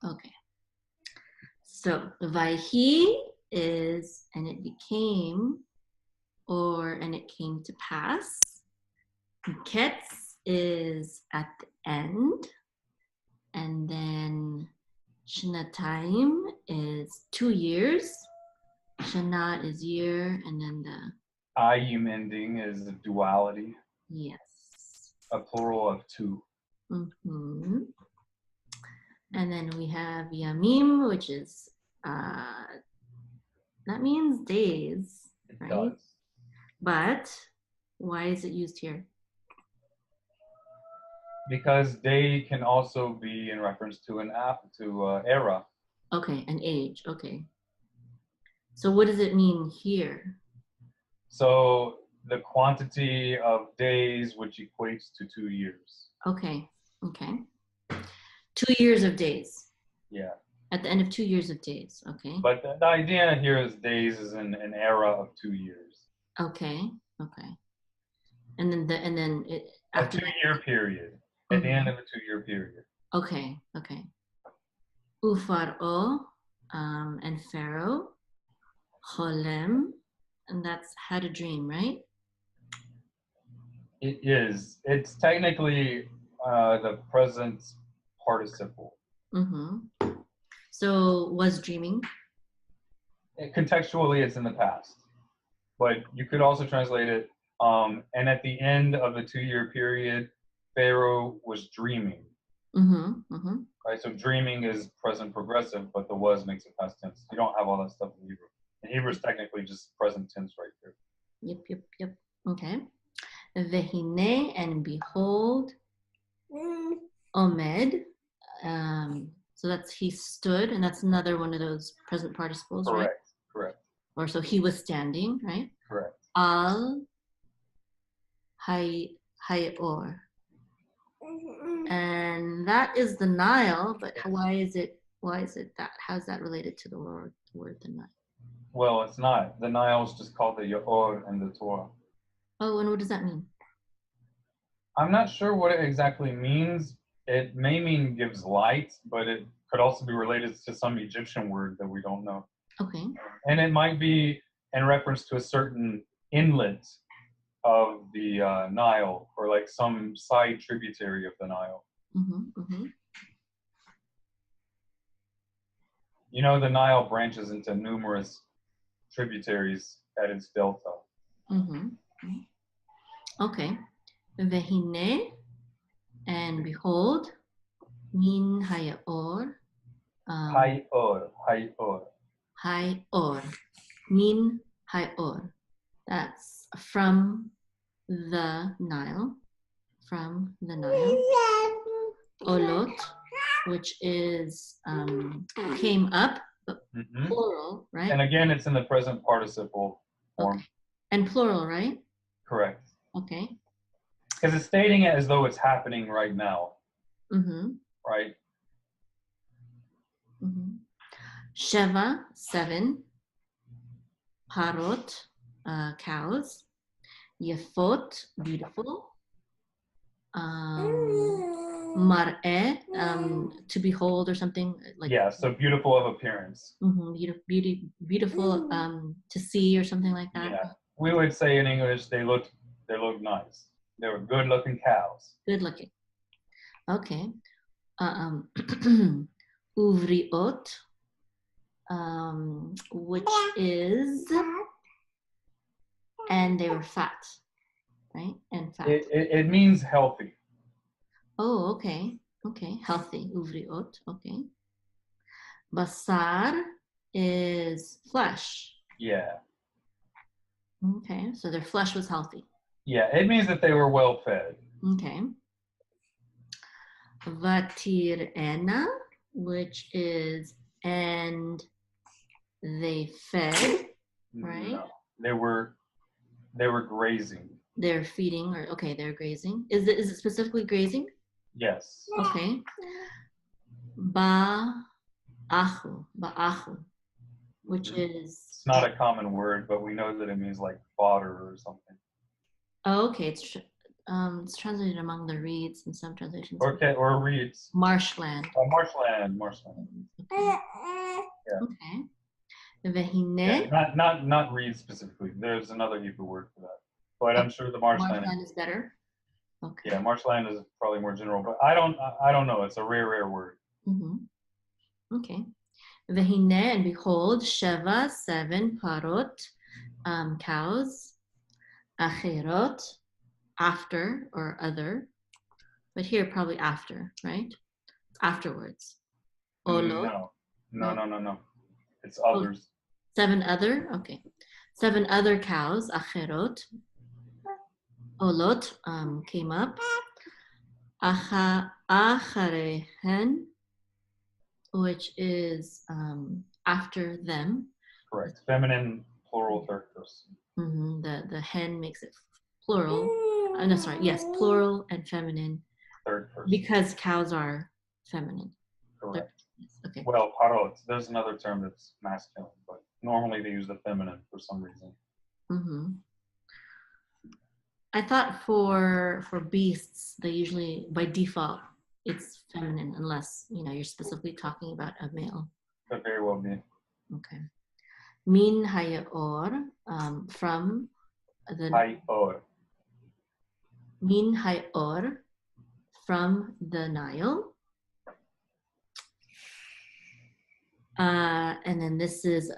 Okay. So Vaihi is, and it became, or and it came to pass. Mikeitz is at the end. And then Shnataim is 2 years. Shana is year, and then the Ayim ending is a duality, yes. a plural of two. Mm-hmm. And then we have Yamim, which is that means days, right? It does. But why is it used here? Because day can also be in reference to an era. Okay, an age. Okay. So what does it mean here? So the quantity of days, which equates to 2 years. Okay. Okay. 2 years of days. Yeah. At the end of 2 years of days. Okay. But the idea here is days is an era of 2 years. Okay. Okay. And then it after a 2-year period. At the end of a 2-year period. Okay. Okay. Ufaro and Pharaoh, Cholem, and that's had a dream, right? It is. It's technically the present participle. Mm-hmm. So was dreaming? Contextually, it's in the past. But you could also translate it, and at the end of the 2-year period, Pharaoh was dreaming. Mm-hmm. Mm-hmm. Right, so dreaming is present progressive, but the was makes it past tense. You don't have all that stuff in Hebrew. In Hebrew, it's technically just present tense right there. Yep. Okay. Vehine, and behold, Omed. So that's he stood, and that's another one of those present participles, Correct. right? Correct. Or so he was standing, right? Correct. Al Hayor. And that is the Nile, but why is it that? How's that related to the word the Nile? Well, it's not. The Nile is just called the Yaor and the Torah. Oh, and what does that mean? I'm not sure what it exactly means. It may mean gives light, but it could also be related to some Egyptian word that we don't know. Okay. And it might be in reference to a certain inlet of the Nile, or like some side tributary of the Nile. Mm-hmm, mm-hmm. You know, the Nile branches into numerous tributaries at its delta. Mm-hmm. Okay. Vehine, and behold, min hayor. Hayor. Hayor. Min hayor. That's from the Nile. From the Nile. Olot, which is came up, but plural, right? And again, it's in the present participle form. Okay. And plural, right? Correct. Okay. Because it's stating it as though it's happening right now. Mm-hmm. Right? Mm-hmm. Sheva, 7. Parot, cows. Yefot, beautiful. Mar'eh, to behold or something like. Yeah, so beautiful of appearance. Mm-hmm. Beautiful to see or something like that. Yeah, we would say in English they look nice. They were good looking cows. Good looking. Okay. Uvriot, which is, and they were fat, right? And fat. It means healthy. Oh, okay. Okay, healthy. Uvriot. Okay. Basar is flesh. Yeah. Okay, so their flesh was healthy. Yeah, it means that they were well fed. Okay. Vatirena, which is, and they fed, right? No, they were grazing. They're feeding, or okay, they're grazing. Is it specifically grazing? Yes. Okay. Ba'achu, which is. It's not a common word, but we know that it means like fodder or something. Oh, okay. It's It's translated among the reeds in some translations. Or reeds. Marshland. Marshland. Okay. Yeah. Okay. Vehine. Yeah, not reeds specifically. There's another Hebrew word for that. But I'm sure the marshland. Marshland is better. Okay. Yeah, marshland is probably more general, but I don't know. It's a rare word. Okay. Vehine, and behold, Sheva, 7 parot, cows, acherot, after or other, but here probably after, right? Afterwards. Olot. No. It's others. 7 other, okay. 7 other cows, acherot, olot, came up. Acharehen, which is after them. Correct. Feminine, plural, third person. The hen makes it plural. No, sorry. Yes, plural and feminine. Third person. Because cows are feminine. Correct. Okay. Well, parot. There's another term that's masculine, but normally they use the feminine for some reason. I thought for beasts, they usually, by default, it's feminine unless, you're specifically talking about a male. Could very well be. Okay. Min hayor, from the... Hayor. Min hayor, from the Nile. And then this is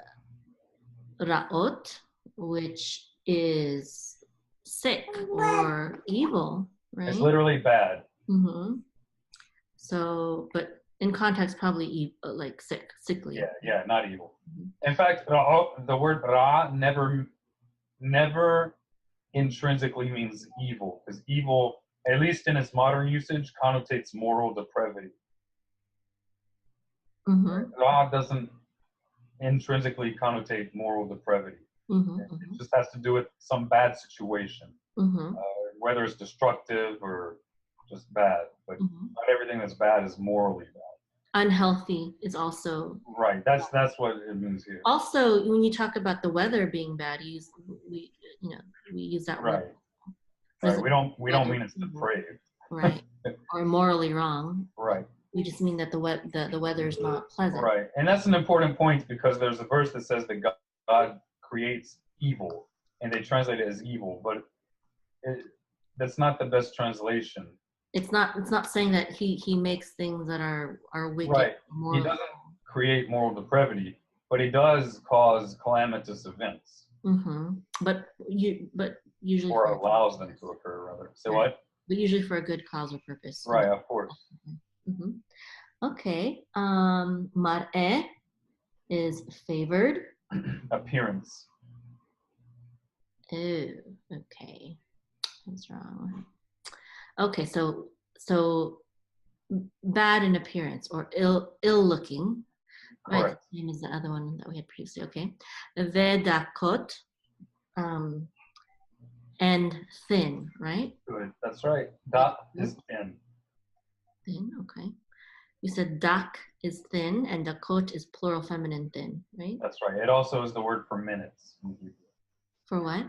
ra'ot, which is sick or evil, right? It's literally bad. So, but in context, probably like sickly. Yeah, not evil. In fact, the word ra never intrinsically means evil, because evil, at least in its modern usage, connotates moral depravity. Ra doesn't intrinsically connotate moral depravity. It just has to do with some bad situation, whether it's destructive or just bad. But not everything that's bad is morally bad. Unhealthy is also right. That's what it means here. Also, when you talk about the weather being bad, we use that right. word. Right. We don't mean it's depraved. Right. Or morally wrong. Right. We just mean that the weather is not pleasant. Right. And that's an important point, because there's a verse that says that God creates evil, and they translate it as evil, but that's not the best translation. It's not saying that he makes things that are wicked. Right. He doesn't create moral depravity, but he does cause calamitous events. But usually or allows them to occur, rather. Say right. What? But usually for a good cause or purpose. Right, of course. Okay. Mar'eh is favored. Appearance. Oh, okay. What's wrong? Okay, so bad in appearance or ill looking. Right. Correct. The same as the other one that we had previously. Okay. Vedakot, and thin, right? Good. That's right. Dak is thin. Thin. Okay. You said dak is thin, and dakot is plural feminine thin, right? That's right. It also is the word for minutes. For what?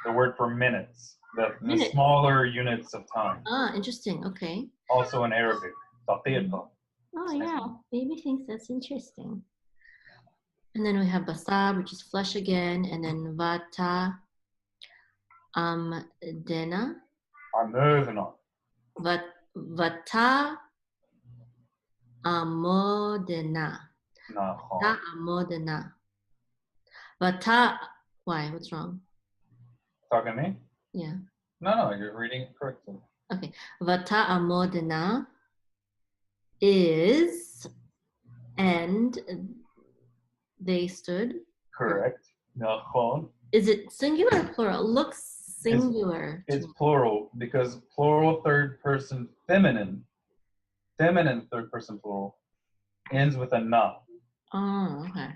The word for minutes. The smaller units of time. Ah, interesting. Okay. Also in Arabic. Daqiqa. Oh, yeah. Baby thinks that's interesting. And then we have basar, which is flesh again, and then vata dena. Amodena. Vata amodena. Vata amodena. Vata, why? What's wrong? Talking to me? Yeah. No, you're reading it correctly. Okay. Vata amodena is, and they stood. Correct. Nachon. Is it singular or plural? It looks singular. It's plural, because plural third person feminine third person plural ends with a na. Oh, okay.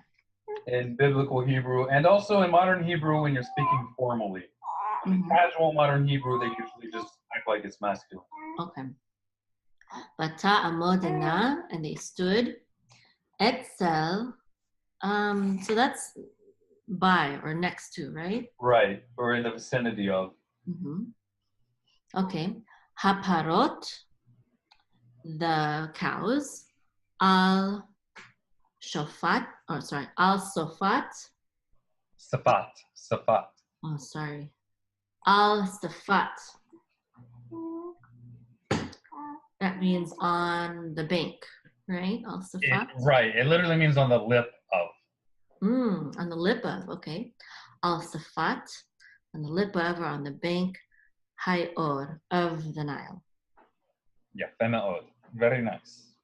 In biblical Hebrew, and also in modern Hebrew when you're speaking formally. In casual modern Hebrew, they usually just act like it's masculine. Okay. Vata amodena, and they stood. Etzel. So that's by or next to, right? Right, or in the vicinity of. Okay. Haparot, the cows. Al shofat, oh sorry, al sofat. Safat, safat. Oh, sorry. Al safat. That means on the bank, right? Al safat. Right. It literally means on the lip of. On the lip of, okay. Al safat, on the lip of or on the bank. Hayor, of the Nile. Yeah, fema'od. Very nice.